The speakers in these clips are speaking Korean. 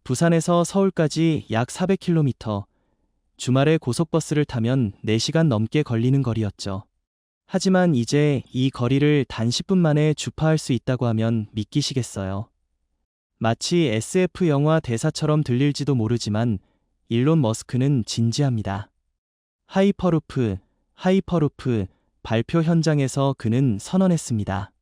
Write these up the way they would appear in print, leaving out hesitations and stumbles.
부산에서 서울까지 약 400km, 주말에 고속버스를 타면 4시간 넘게 걸리는 거리였죠. 하지만 이제 이 거리를 단 10분 만에 주파할 수 있다고 하면 믿기시겠어요? 마치 SF 영화 대사처럼 들릴지도 모르지만 일론 머스크는 진지합니다. 하이퍼루프 발표 현장에서 그는 선언했습니다.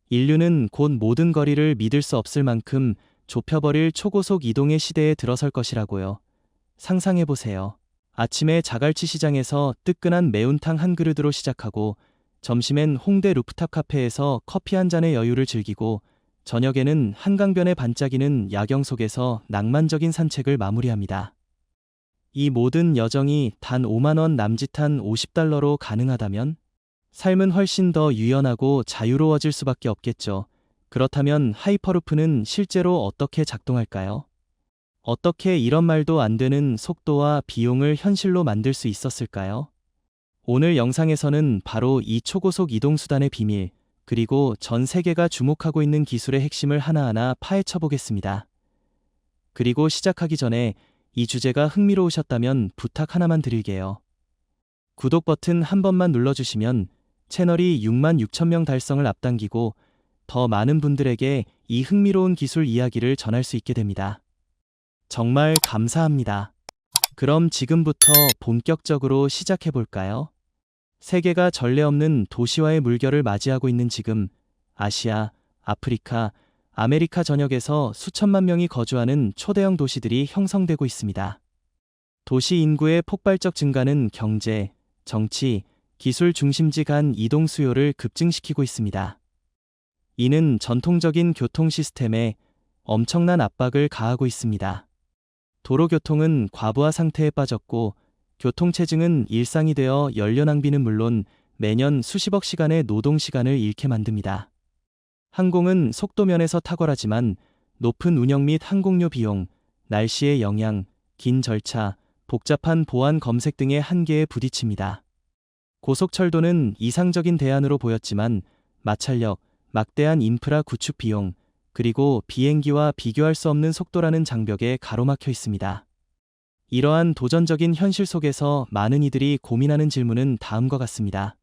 인류는 곧 모든 거리를 믿을 수 없을 만큼 좁혀버릴 초고속 이동의 시대에 들어설 것이라고요. 상상해보세요. 아침에 자갈치 시장에서 뜨끈한 매운탕 한 그릇으로 시작하고, 점심엔 홍대 루프탑 카페에서 커피 한 잔의 여유를 즐기고, 저녁에는 한강변에 반짝이는 야경 속에서 낭만적인 산책을 마무리합니다. 이 모든 여정이 단 5만 원 남짓한 $50로 가능하다면 삶은 훨씬 더 유연하고 자유로워질 수밖에 없겠죠. 그렇다면 하이퍼루프는 실제로 어떻게 작동할까요? 어떻게 이런 말도 안 되는 속도와 비용을 현실로 만들 수 있었을까요? 오늘 영상에서는 바로 이 초고속 이동수단의 비밀, 그리고 전 세계가 주목하고 있는 기술의 핵심을 하나하나 파헤쳐 보겠습니다. 그리고 시작하기 전에 이 주제가 흥미로우셨다면 부탁 하나만 드릴게요. 구독 버튼 한 번만 눌러주시면 채널이 66,000명 달성을 앞당기고 더 많은 분들에게 이 흥미로운 기술 이야기를 전할 수 있게 됩니다. 정말 감사합니다. 그럼 지금부터 본격적으로 시작해 볼까요? 세계가 전례 없는 도시화의 물결을 맞이하고 있는 지금, 아시아, 아프리카, 아메리카 전역에서 수천만 명이 거주하는 초대형 도시들이 형성되고 있습니다. 도시 인구의 폭발적 증가는 경제, 정치, 기술 중심지 간 이동 수요를 급증시키고 있습니다. 이는 전통적인 교통 시스템에 엄청난 압박을 가하고 있습니다. 도로교통은 과부하 상태에 빠졌고, 교통체증은 일상이 되어 연료 낭비는 물론 매년 수십억 시간의 노동 시간을 잃게 만듭니다. 항공은 속도면에서 탁월하지만 높은 운영 및 항공료 비용, 날씨의 영향, 긴 절차, 복잡한 보안 검색 등의 한계에 부딪힙니다. 고속철도는 이상적인 대안으로 보였지만 마찰력, 막대한 인프라 구축 비용, 그리고 비행기와 비교할 수 없는 속도라는 장벽에 가로막혀 있습니다. 이러한 도전적인 현실 속에서 많은 이들이 고민하는 질문은 다음과 같습니다.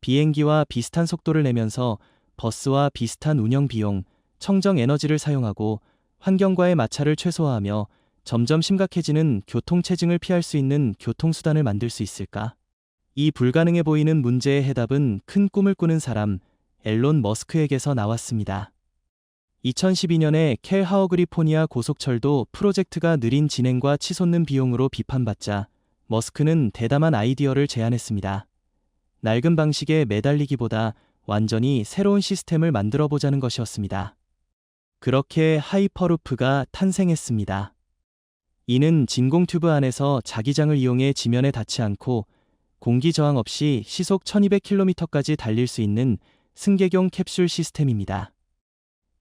비행기와 비슷한 속도를 내면서 버스와 비슷한 운영 비용, 청정 에너지를 사용하고 환경과의 마찰을 최소화하며 점점 심각해지는 교통체증을 피할 수 있는 교통수단을 만들 수 있을까? 이 불가능해 보이는 문제의 해답은 큰 꿈을 꾸는 사람, 앨런 머스크에게서 나왔습니다. 2012년에 캘하워그리포니아 고속철도 프로젝트가 느린 진행과 치솟는 비용으로 비판받자 머스크는 대담한 아이디어를 제안했습니다. 낡은 방식에 매달리기보다 완전히 새로운 시스템을 만들어보자는 것이었습니다. 그렇게 하이퍼루프가 탄생했습니다. 이는 진공 튜브 안에서 자기장을 이용해 지면에 닿지 않고 공기 저항 없이 시속 1200km까지 달릴 수 있는 승객용 캡슐 시스템입니다.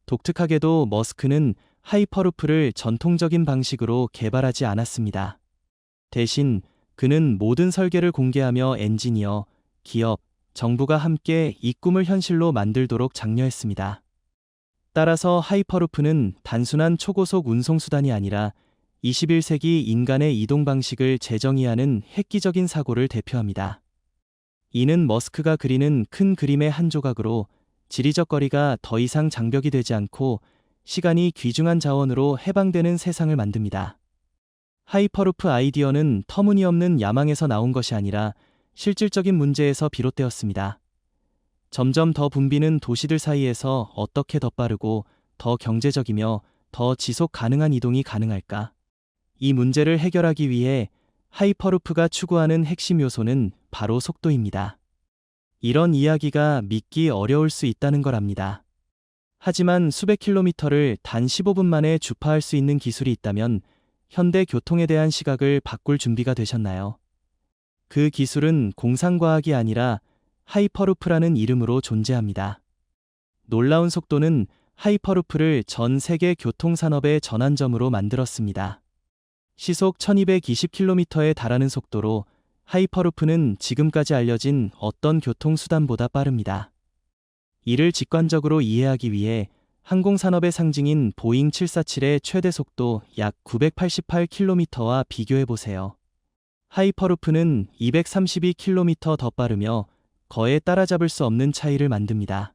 독특하게도 머스크는 하이퍼루프를 전통적인 방식으로 개발하지 않았습니다. 대신 그는 모든 설계를 공개하며 엔지니어, 기업, 정부가 함께 이 꿈을 현실로 만들도록 장려했습니다. 따라서 하이퍼루프는 단순한 초고속 운송수단이 아니라 21세기 인간의 이동 방식을 재정의하는 획기적인 사고를 대표합니다. 이는 머스크가 그리는 큰 그림의 한 조각으로 지리적 거리가 더 이상 장벽이 되지 않고 시간이 귀중한 자원으로 해방되는 세상을 만듭니다. 하이퍼루프 아이디어는 터무니없는 야망에서 나온 것이 아니라 실질적인 문제에서 비롯되었습니다. 점점 더 붐비는 도시들 사이에서 어떻게 더 빠르고 더 경제적이며 더 지속 가능한 이동이 가능할까? 이 문제를 해결하기 위해 하이퍼루프가 추구하는 핵심 요소는 바로 속도입니다. 이런 이야기가 믿기 어려울 수 있다는 걸 압니다. 하지만 수백 킬로미터를 단 15분 만에 주파할 수 있는 기술이 있다면 현대 교통에 대한 시각을 바꿀 준비가 되셨나요? 그 기술은 공상과학이 아니라 하이퍼루프라는 이름으로 존재합니다. 놀라운 속도는 하이퍼루프를 전 세계 교통산업의 전환점으로 만들었습니다. 시속 1220km에 달하는 속도로 하이퍼루프는 지금까지 알려진 어떤 교통수단보다 빠릅니다. 이를 직관적으로 이해하기 위해 항공산업의 상징인 보잉 747의 최대 속도 약 988km와 비교해보세요. 하이퍼루프는 232km 더 빠르며 거에 따라잡을 수 없는 차이를 만듭니다.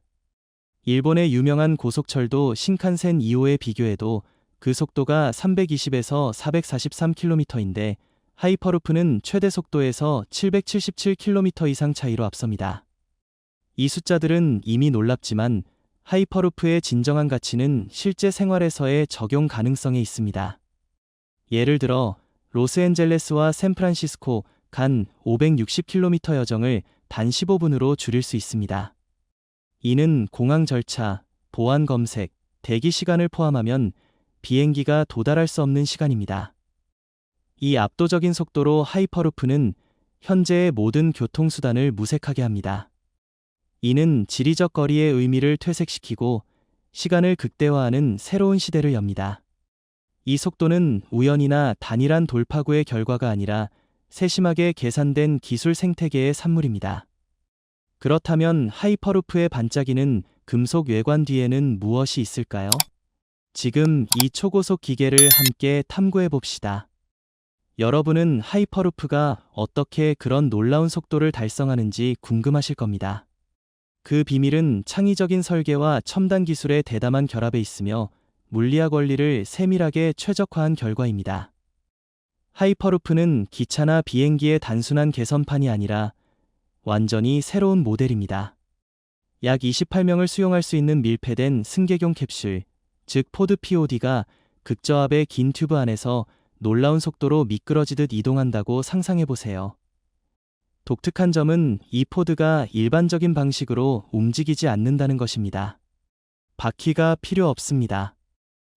일본의 유명한 고속철도 신칸센 2호에 비교해도 그 속도가 320에서 443km인데 하이퍼루프는 최대 속도에서 777km 이상 차이로 앞섭니다. 이 숫자들은 이미 놀랍지만 하이퍼루프의 진정한 가치는 실제 생활에서의 적용 가능성에 있습니다. 예를 들어 로스앤젤레스와 샌프란시스코 간 560km 여정을 단 15분으로 줄일 수 있습니다. 이는 공항 절차, 보안 검색, 대기 시간을 포함하면 비행기가 도달할 수 없는 시간입니다. 이 압도적인 속도로 하이퍼루프는 현재의 모든 교통수단을 무색하게 합니다. 이는 지리적 거리의 의미를 퇴색시키고 시간을 극대화하는 새로운 시대를 엽니다. 이 속도는 우연이나 단일한 돌파구의 결과가 아니라 세심하게 계산된 기술 생태계의 산물입니다. 그렇다면 하이퍼루프의 반짝이는 금속 외관 뒤에는 무엇이 있을까요? 지금 이 초고속 기계를 함께 탐구해 봅시다. 여러분은 하이퍼루프가 어떻게 그런 놀라운 속도를 달성하는지 궁금하실 겁니다. 그 비밀은 창의적인 설계와 첨단 기술의 대담한 결합에 있으며 물리학 원리를 세밀하게 최적화한 결과입니다. 하이퍼루프는 기차나 비행기의 단순한 개선판이 아니라 완전히 새로운 모델입니다. 약 28명을 수용할 수 있는 밀폐된 승객용 캡슐, 즉 포드 POD가 극저압의 긴 튜브 안에서 놀라운 속도로 미끄러지듯 이동한다고 상상해보세요. 독특한 점은 이 포드가 일반적인 방식으로 움직이지 않는다는 것입니다. 바퀴가 필요 없습니다.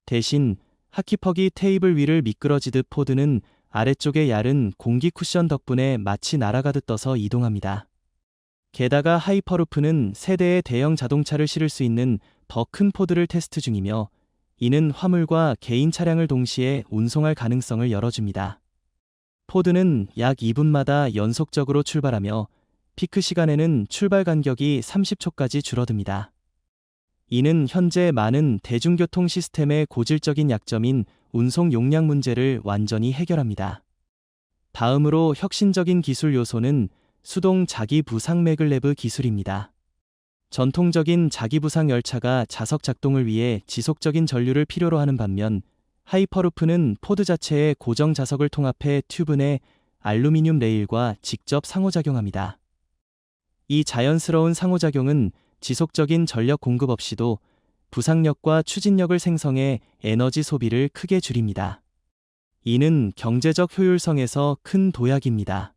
대신 하키퍼기 테이블 위를 미끄러지듯 포드는 아래쪽의 얇은 공기 쿠션 덕분에 마치 날아가듯 떠서 이동합니다. 게다가 하이퍼루프는 세대의 대형 자동차를 실을 수 있는 더 큰 포드를 테스트 중이며 이는 화물과 개인 차량을 동시에 운송할 가능성을 열어줍니다. 포드는 약 2분마다 연속적으로 출발하며 피크 시간에는 출발 간격이 30초까지 줄어듭니다. 이는 현재 많은 대중교통 시스템의 고질적인 약점인 운송 용량 문제를 완전히 해결합니다. 다음으로 혁신적인 기술 요소는 수동 자기부상 매글레브 기술입니다. 전통적인 자기부상 열차가 자석 작동을 위해 지속적인 전류를 필요로 하는 반면 하이퍼루프는 포드 자체의 고정 자석을 통합해 튜브 내 알루미늄 레일과 직접 상호작용합니다. 이 자연스러운 상호작용은 지속적인 전력 공급 없이도 부상력과 추진력을 생성해 에너지 소비를 크게 줄입니다. 이는 경제적 효율성에서 큰 도약입니다.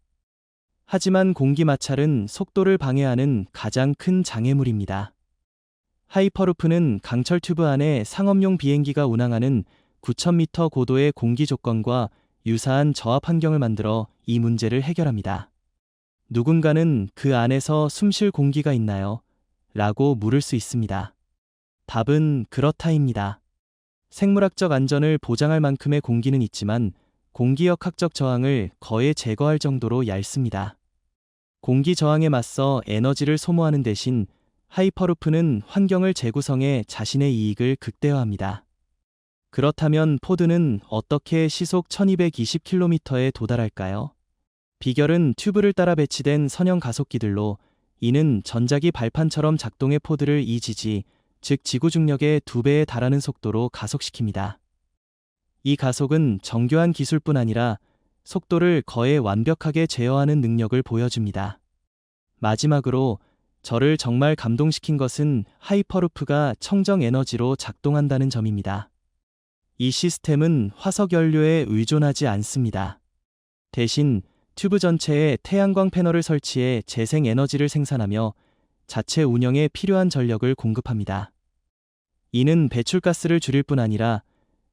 하지만 공기 마찰은 속도를 방해하는 가장 큰 장애물입니다. 하이퍼루프는 강철 튜브 안에 상업용 비행기가 운항하는 9,000m 고도의 공기 조건과 유사한 저압 환경을 만들어 이 문제를 해결합니다. 누군가는 그 안에서 숨쉴 공기가 있나요? 라고 물을 수 있습니다. 답은 그렇다입니다. 생물학적 안전을 보장할 만큼의 공기는 있지만 공기역학적 저항을 거의 제거할 정도로 얇습니다. 공기 저항에 맞서 에너지를 소모하는 대신 하이퍼루프는 환경을 재구성해 자신의 이익을 극대화합니다. 그렇다면 포드는 어떻게 시속 1220km에 도달할까요? 비결은 튜브를 따라 배치된 선형 가속기들로 이는 전자기 발판처럼 작동해 포드를 EGG, 즉 지구 중력의 2배에 달하는 속도로 가속시킵니다. 이 가속은 정교한 기술뿐 아니라 속도를 거의 완벽하게 제어하는 능력을 보여줍니다. 마지막으로 저를 정말 감동시킨 것은 하이퍼루프가 청정 에너지로 작동한다는 점입니다. 이 시스템은 화석 연료에 의존하지 않습니다. 대신 튜브 전체에 태양광 패널을 설치해 재생 에너지를 생산하며 자체 운영에 필요한 전력을 공급합니다. 이는 배출가스를 줄일 뿐 아니라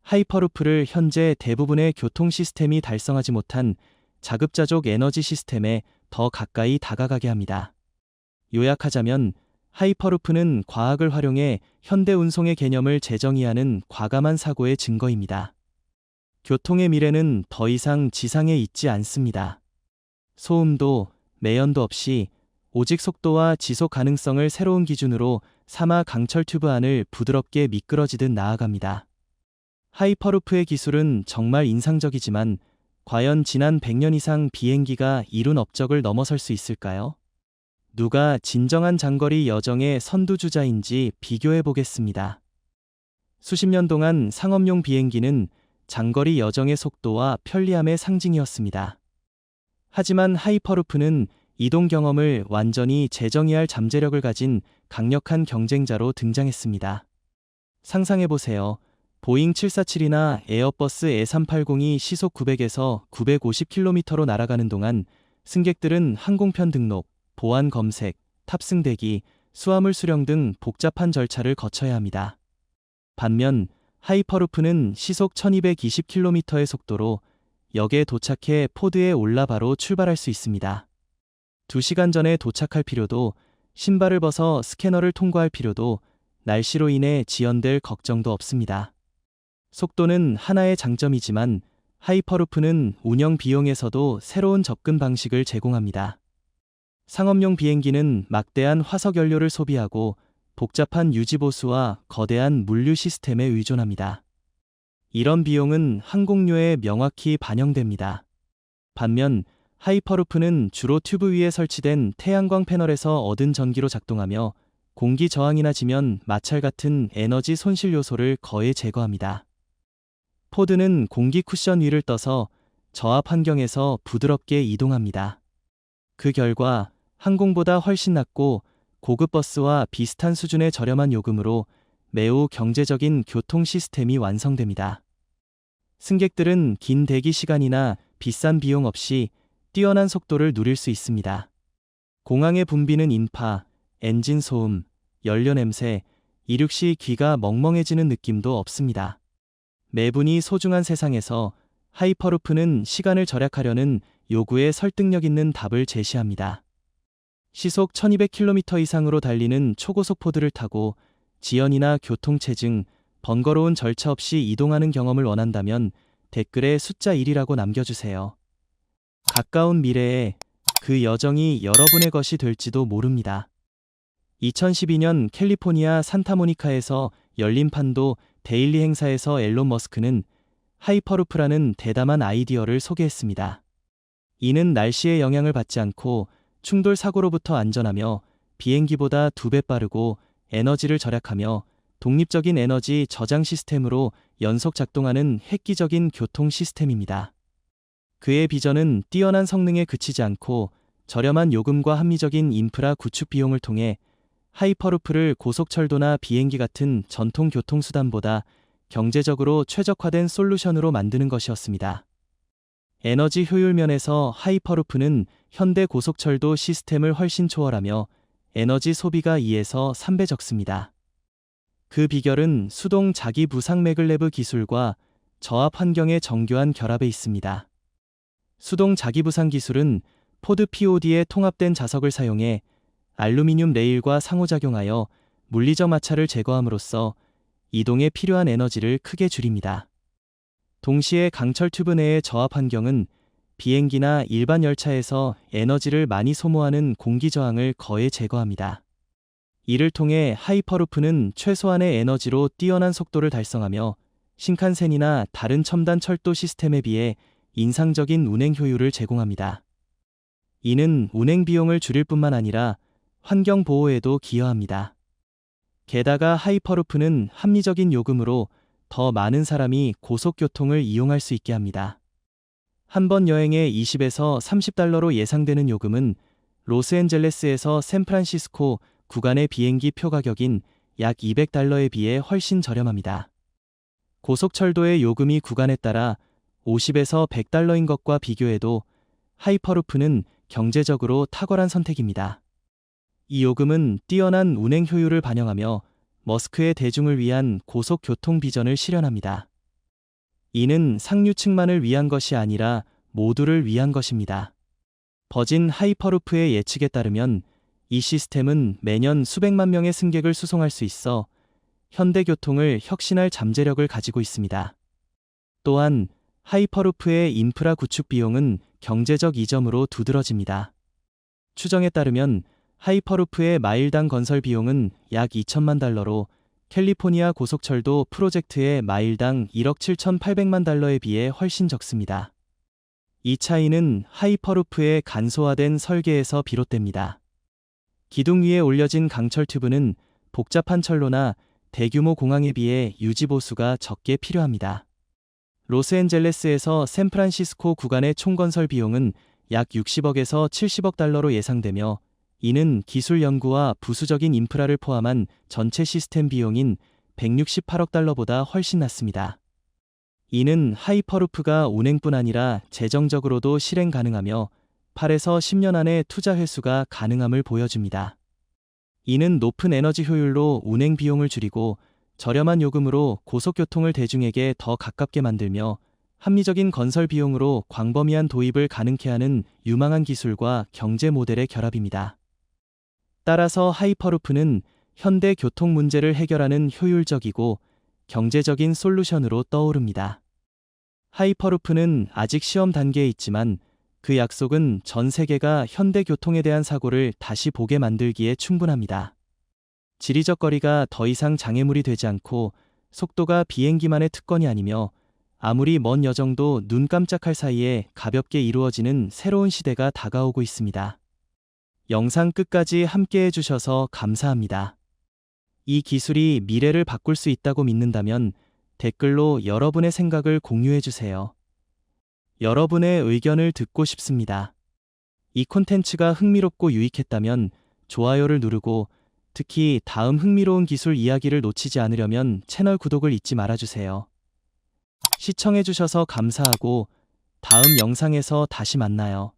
하이퍼루프를 현재 대부분의 교통 시스템이 달성하지 못한 자급자족 에너지 시스템에 더 가까이 다가가게 합니다. 요약하자면 하이퍼루프는 과학을 활용해 현대 운송의 개념을 재정의하는 과감한 사고의 증거입니다. 교통의 미래는 더 이상 지상에 있지 않습니다. 소음도 매연도 없이 오직 속도와 지속 가능성을 새로운 기준으로 삼아 강철 튜브 안을 부드럽게 미끄러지듯 나아갑니다. 하이퍼루프의 기술은 정말 인상적이지만 과연 지난 100년 이상 비행기가 이룬 업적을 넘어설 수 있을까요? 누가 진정한 장거리 여정의 선두주자인지 비교해 보겠습니다. 수십 년 동안 상업용 비행기는 장거리 여정의 속도와 편리함의 상징이었습니다. 하지만 하이퍼루프는 이동 경험을 완전히 재정의할 잠재력을 가진 강력한 경쟁자로 등장했습니다. 상상해보세요. 보잉 747이나 에어버스 A380이 시속 900에서 950km로 날아가는 동안 승객들은 항공편 등록, 보안 검색, 탑승 대기, 수화물 수령 등 복잡한 절차를 거쳐야 합니다. 반면 하이퍼루프는 시속 1220km의 속도로 역에 도착해 포드에 올라 바로 출발할 수 있습니다. 2시간 전에 도착할 필요도, 신발을 벗어 스캐너를 통과할 필요도, 날씨로 인해 지연될 걱정도 없습니다. 속도는 하나의 장점이지만 하이퍼루프는 운영 비용에서도 새로운 접근 방식을 제공합니다. 상업용 비행기는 막대한 화석 연료를 소비하고 복잡한 유지보수와 거대한 물류 시스템에 의존합니다. 이런 비용은 항공료에 명확히 반영됩니다. 반면 하이퍼루프는 주로 튜브 위에 설치된 태양광 패널에서 얻은 전기로 작동하며 공기 저항이나 지면, 마찰 같은 에너지 손실 요소를 거의 제거합니다. 포드는 공기 쿠션 위를 떠서 저압 환경에서 부드럽게 이동합니다. 그 결과 항공보다 훨씬 낮고 고급 버스와 비슷한 수준의 저렴한 요금으로 매우 경제적인 교통 시스템이 완성됩니다. 승객들은 긴 대기 시간이나 비싼 비용 없이 뛰어난 속도를 누릴 수 있습니다. 공항에 붐비는 인파, 엔진 소음, 연료 냄새, 이륙 시 귀가 멍멍해지는 느낌도 없습니다. 매분이 소중한 세상에서 하이퍼루프는 시간을 절약하려는 요구에 설득력 있는 답을 제시합니다. 시속 1200km 이상으로 달리는 초고속 포드를 타고 지연이나 교통체증, 번거로운 절차 없이 이동하는 경험을 원한다면 댓글에 숫자 1이라고 남겨주세요. 가까운 미래에 그 여정이 여러분의 것이 될지도 모릅니다. 2012년 캘리포니아 산타모니카에서 열린 판도 데일리 행사에서 앨런 머스크는 하이퍼루프라는 대담한 아이디어를 소개했습니다. 이는 날씨의 영향을 받지 않고 충돌 사고로부터 안전하며 비행기보다 2배 빠르고 에너지를 절약하며 독립적인 에너지 저장 시스템으로 연속 작동하는 획기적인 교통 시스템입니다. 그의 비전은 뛰어난 성능에 그치지 않고 저렴한 요금과 합리적인 인프라 구축 비용을 통해 하이퍼루프를 고속철도나 비행기 같은 전통 교통수단보다 경제적으로 최적화된 솔루션으로 만드는 것이었습니다. 에너지 효율 면에서 하이퍼루프는 현대 고속철도 시스템을 훨씬 초월하며 에너지 소비가 2에서 3배 적습니다. 그 비결은 수동 자기 부상 매글레브 기술과 저압 환경의 정교한 결합에 있습니다. 수동 자기 부상 기술은 포드 POD에 통합된 자석을 사용해 알루미늄 레일과 상호작용하여 물리적 마찰을 제거함으로써 이동에 필요한 에너지를 크게 줄입니다. 동시에 강철 튜브 내의 저압 환경은 비행기나 일반 열차에서 에너지를 많이 소모하는 공기 저항을 거의 제거합니다. 이를 통해 하이퍼루프는 최소한의 에너지로 뛰어난 속도를 달성하며 신칸센이나 다른 첨단 철도 시스템에 비해 인상적인 운행 효율을 제공합니다. 이는 운행 비용을 줄일 뿐만 아니라 환경 보호에도 기여합니다. 게다가 하이퍼루프는 합리적인 요금으로 더 많은 사람이 고속교통을 이용할 수 있게 합니다. 한 번 여행에 20에서 30달러로 예상되는 요금은 로스앤젤레스에서 샌프란시스코 구간의 비행기 표 가격인 약 200달러에 비해 훨씬 저렴합니다. 고속철도의 요금이 구간에 따라 50에서 100달러인 것과 비교해도 하이퍼루프는 경제적으로 탁월한 선택입니다. 이 요금은 뛰어난 운행 효율을 반영하며 머스크의 대중을 위한 고속교통 비전을 실현합니다. 이는 상류층만을 위한 것이 아니라 모두를 위한 것입니다. 버진 하이퍼루프의 예측에 따르면 이 시스템은 매년 수백만 명의 승객을 수송할 수 있어 현대교통을 혁신할 잠재력을 가지고 있습니다. 또한 하이퍼루프의 인프라 구축 비용은 경제적 이점으로 두드러집니다. 추정에 따르면 하이퍼루프의 마일당 건설 비용은 약 2천만 달러로 캘리포니아 고속철도 프로젝트의 마일당 1억 7,800만 달러에 비해 훨씬 적습니다. 이 차이는 하이퍼루프의 간소화된 설계에서 비롯됩니다. 기둥 위에 올려진 강철 튜브는 복잡한 철로나 대규모 공항에 비해 유지보수가 적게 필요합니다. 로스앤젤레스에서 샌프란시스코 구간의 총 건설 비용은 약 60억에서 70억 달러로 예상되며, 이는 기술 연구와 부수적인 인프라를 포함한 전체 시스템 비용인 168억 달러보다 훨씬 낮습니다. 이는 하이퍼루프가 운행뿐 아니라 재정적으로도 실행 가능하며 8에서 10년 안에 투자 회수가 가능함을 보여줍니다. 이는 높은 에너지 효율로 운행 비용을 줄이고 저렴한 요금으로 고속교통을 대중에게 더 가깝게 만들며 합리적인 건설 비용으로 광범위한 도입을 가능케 하는 유망한 기술과 경제 모델의 결합입니다. 따라서 하이퍼루프는 현대 교통 문제를 해결하는 효율적이고 경제적인 솔루션으로 떠오릅니다. 하이퍼루프는 아직 시험 단계에 있지만 그 약속은 전 세계가 현대 교통에 대한 사고를 다시 보게 만들기에 충분합니다. 지리적 거리가 더 이상 장애물이 되지 않고 속도가 비행기만의 특권이 아니며 아무리 먼 여정도 눈 깜짝할 사이에 가볍게 이루어지는 새로운 시대가 다가오고 있습니다. 영상 끝까지 함께 해주셔서 감사합니다. 이 기술이 미래를 바꿀 수 있다고 믿는다면 댓글로 여러분의 생각을 공유해주세요. 여러분의 의견을 듣고 싶습니다. 이 콘텐츠가 흥미롭고 유익했다면 좋아요를 누르고, 특히 다음 흥미로운 기술 이야기를 놓치지 않으려면 채널 구독을 잊지 말아주세요. 시청해주셔서 감사하고 다음 영상에서 다시 만나요.